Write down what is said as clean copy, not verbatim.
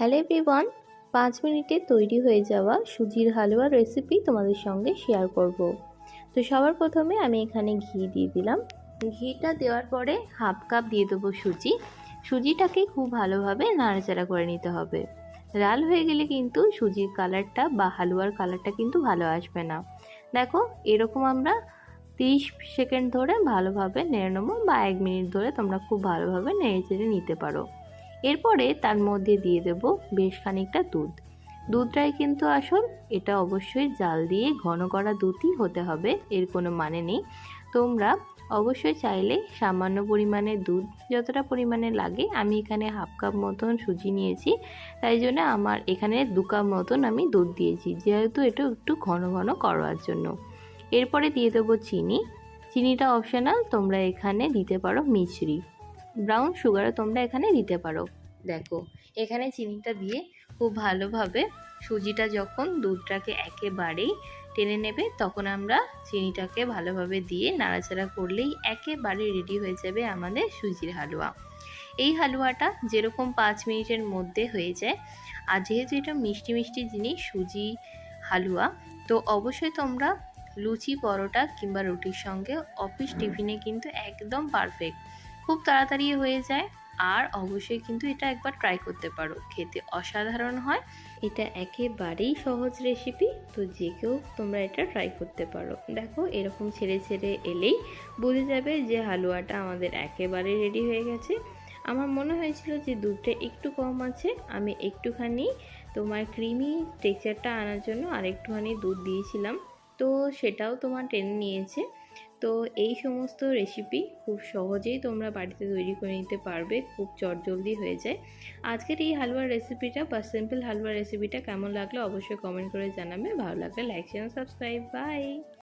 Hello everyone, 5 মিনিটে তৈরি হয়ে যাওয়া সুজির হালুয়ার রেসিপি তোমাদের সঙ্গে শেয়ার করব। তো সবার প্রথমে আমি এখানে ঘি দিয়ে দিলাম। ঘিটা দেওয়ার পরে হাফ কাপ দিয়ে দেবো সুজি। সুজিটাকে খুব ভালোভাবে নাড়াচাড়া করে নিতে হবে। লাল হয়ে গেলে কিন্তু সুজির কালারটা বা হালুয়ার কালারটা কিন্তু ভালো আসবে না। দেখো, এরকম আমরা 30 সেকেন্ড ধরে ভালোভাবে নেড়ে নেবো, বা 1 মিনিট ধরে তোমরা খুব ভালোভাবে নেড়ে চেড়ে নিতে পারো। এরপরে তার মধ্যে দিয়ে দেব বেশ খানিকটা দুধটাই কিন্তু আসল। এটা অবশ্যই জাল দিয়ে ঘন করা দুধই হতে হবে, এর কোনো মানে নেই। তোমরা অবশ্যই চাইলে সামান্য পরিমাণে দুধ, যতটা পরিমাণে লাগে, আমি এখানে হাফ কাপ মতন সুজি নিয়েছি, তাই জন্য আমার এখানে 2 কাপ মতন আমি দুধ দিয়েছি, যেহেতু এটা একটু ঘন ঘন করার জন্য। এরপরে দিয়ে দেবো চিনি। চিনিটা অপশনাল, তোমরা এখানে দিতে পারো মিছরি, ব্রাউন সুগারও তোমরা এখানে দিতে পারো। দেখো, এখানে চিনিটা দিয়ে খুব ভালোভাবে সুজিটা যখন দুধটাকে একেবারেই টেনে নেবে, তখন আমরা চিনিটাকে ভালোভাবে দিয়ে নাড়াচাড়া করলেই একেবারে রেডি হয়ে যাবে আমাদের সুজির হালুয়া। এই হালুয়াটা যেরকম 5 মিনিটের মধ্যে হয়ে যায়, আর যেহেতু এটা মিষ্টি মিষ্টি জিনিস সুজি হালুয়া, তো অবশ্যই তোমরা লুচি, পরোটা কিংবা রুটির সঙ্গে অফিস টিফিনে কিন্তু একদম পারফেক্ট, খুব তাড়াতাড়ি হয়ে যায়। আর অবশ্যই কিন্তু এটা একবার ট্রাই করতে পারো, খেতে অসাধারণ হয়। এটা একেবারেই সহজ রেসিপি, তো যে কেউ তোমরা এটা ট্রাই করতে পারো। দেখো, এরকম ছেড়ে ছেড়ে এলেই বুঝে যাবে যে হালুয়াটা আমাদের একেবারে রেডি হয়ে গেছে। আমার মনে হয়েছিল যে দুধটা একটু কম আছে, আমি একটুখানি তোমার ক্রিমি টেক্সচারটা আনার জন্য আর একটুখানি দুধ দিয়েছিলাম, তো সেটাও তোমার টেনে নিয়েছে। তো এই সমস্ত রেসিপি খুব সহজেই তোমরা বাড়িতে তৈরি করে নিতে পারবে, খুব চটজলদি হয়ে যায়। আজকের এই হালুয়ার রেসিপিটা বা সিম্পল হালুয়ার রেসিপিটা কেমন লাগলো অবশ্যই কমেন্ট করে জানাবে। ভালো লাগলে লাইক শেয়ার সাবস্ক্রাইব। বাই।